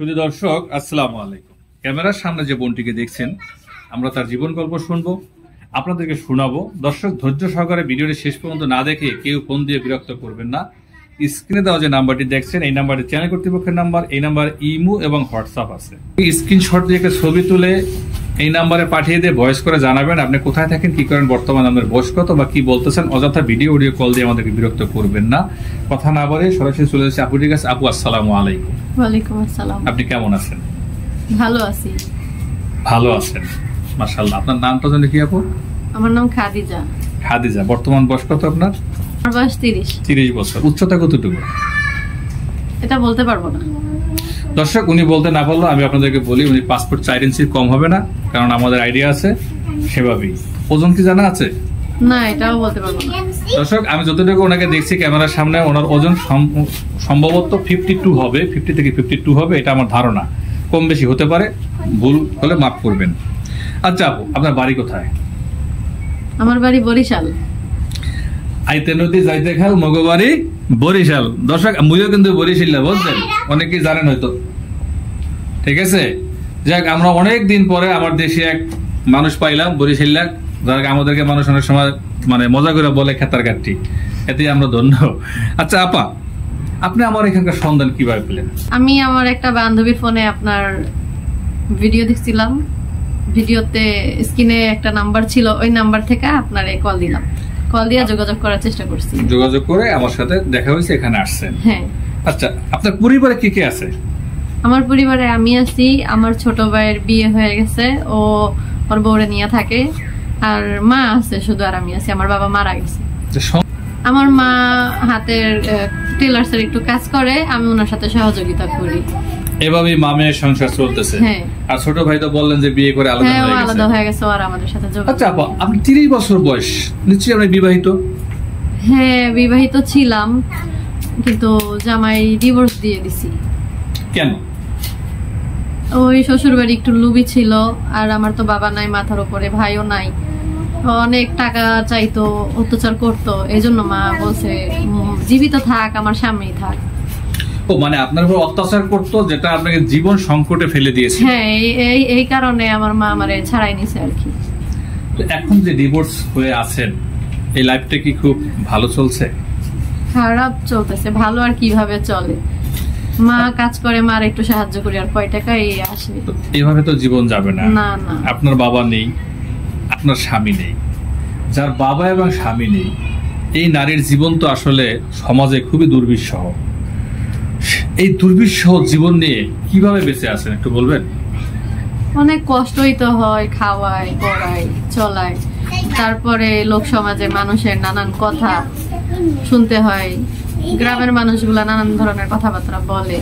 শুধু দর্শক আসসালামু আলাইকুম। ক্যামেরার সামনে যে বোনটিকে দেখছেন, আমরা তার জীবন গল্প শুনবো, আপনাদেরকে শোনাবো। দর্শক ধৈর্য সহকারে ভিডিওটি শেষ পর্যন্ত না দেখে কেউ ফোন দিয়ে বিরক্ত করবেন না। স্ক্রিনে দেওয়া যে নাম্বারটি দেখছেন, এই নাম্বারটি চ্যানেল কর্তৃপক্ষের নাম্বার। এই নাম্বার ইমো এবং হোয়াটসঅ্যাপ আছে। স্ক্রিনশট দিয়ে একটা ছবি তুলে এই নাম্বারে পাঠিয়ে দিয়ে ভয়েস করে জানাবেন আপনি কোথায় থাকেন, কি করেন, বর্তমানে আপনার বয়স কত বা কি বলতেছেন। অযথা ভিডিও অডিও কল দিয়ে আমাদেরকে বিরক্ত করবেন না। কথা না বলে সরাসরি চলে যাচ্ছে আপুটির কাছে। আপু আসসালামু আলাইকুম। ওয়ালাইকুম আসসালাম। আপনি কেমন আছেন? ভালো আছি। ভালো আছেন, মাশাআল্লাহ। আপনার নামটা জানেন কি আপু? আমার নাম খাদিজা। খাদিজা, বর্তমান বয়স কত আপনার? আমার বয়স 30। 30 বছর। উচ্চতা কতটুকু? এটা বলতে পারবো না। দর্শক উনি বলতে না পারলো আমি আপনাদেরকে বলি, উনি 5 ফুট 4 ইঞ্চির কম হবে না, কারণ আমাদের আইডিয়া আছে সেভাবেই। ওজন কি জানা আছে? না, এটাও বলতে পারবো না। দর্শক আমি যতটুকু ওনাকে দেখছি ক্যামেরার সামনে, ওনার ওজন সম্ভবত 52 হবে, 50 থেকে 52 হবে, এটা আমার ধারণা। কম বেশি হতে পারে, ভুল হলে মাফ করবেন। আচ্ছা আপু, আপনার বাড়ি কোথায়? আমার বাড়ি বরিশাল। আইতে নদী যাইতে খাল, মগবাড়ি বরিশাল। দর্শক মুইও কিন্তু বরিশাল বুঝছেন, অনেকেই জানেন হয়তো। ঠিক আছে, যাক আমরা অনেক দিন পরে আমার দেশে এক মানুষ পাইলাম বরিশাল, যারা আমাদেরকে মানুষ অনেক সময় মানে মজা করে বলে খেতার কাটটি, এতে আমরা ধন্য। আচ্ছা আপা, আপনি আমার এখানকার সন্ধান কিভাবে পেলেন? আমি আমার একটা বান্ধবীর ফোনে আপনার ভিডিও দেখছিলাম। ভিডিওতে স্ক্রিনে একটা নাম্বার ছিল, ওই নাম্বার থেকে আপনারে কল দিলাম। কল দিয়ে যোগাযোগ করার চেষ্টা করছি। যোগাযোগ করে আমার সাথে দেখা হয়েছে, এখানে আসছেন। হ্যাঁ। আচ্ছা, আপনার পরিবারে কি কি আছে? আমার পরিবারে আমি আছি, আমার ছোট ভাইয়ের বিয়ে হয়ে গেছে, ও ওর বউরে নিয়ে থাকে, আর মা আছে শুধু, আর আমি আছি। আমার বাবা মারা গেছে। আমার মা হাতের টেলার্সের একটু কাজ করে, আমি ওনার সাথে সহযোগিতা করি। এভাবেই মামের সংসার চলতেছে। হ্যাঁ। আর ছোট ভাই তো বললেন যে বিয়ে করে আলাদা হয়ে গেছে, আর আমাদের সাথে যোগাযোগ। আচ্ছা আপা, আপনি 30 বছর বয়স, নিশ্চয়ই আপনি বিবাহিত? হ্যাঁ, বিবাহিত ছিলাম, কিন্তু জামাই ডিভোর্স দিয়ে দিছি। কেন? ওই শ্বশুর বাড়ি একটু লুবি ছিল, আর আমার তো বাবা নাই মাথার উপরে, ভাইও নাই, অনেক টাকা চাইতো, অত্যাচার করতো। এই জন্য মা বলছে জীবিত থাক, আমার সামনেই থাক। ও মানে আপনার উপর অত্যাচার করতো, যেটা আপনাকে জীবন সংকটে ফেলে দিয়েছে। হ্যাঁ, এই কারণে আমার মা আমারে ছাড়াই নিছে আর কি। তো এখন যে ডিভোর্স হয়ে আছেন, এই লাইফটা কি খুব ভালো চলছে? খারাপ চলতেছে। ভালো আর কিভাবে চলে? মা কাজ করে, মার একটু সাহায্য করি, আর কয় টাকা এই আসে। এইভাবে তো জীবন যাবে না। না না। আপনার বাবা নেই, আপনার স্বামী নেই। যার বাবা এবং স্বামী নেই, এই নারীর জীবন তো আসলে সমাজে খুবই দুর্বিষহ। এই দুর্বিষহ জীবন নিয়ে কিভাবে বেঁচে আছেন একটু বলবেন? অনেক কষ্টই তো হয়, খাওয়ায়, পড়ায়, চলায়, তারপরে লোক সমাজে মানুষের নানান কথা শুনতে হয়। গ্রামের মানুষগুলা নানান ধরনের কথাবার্তা বলে,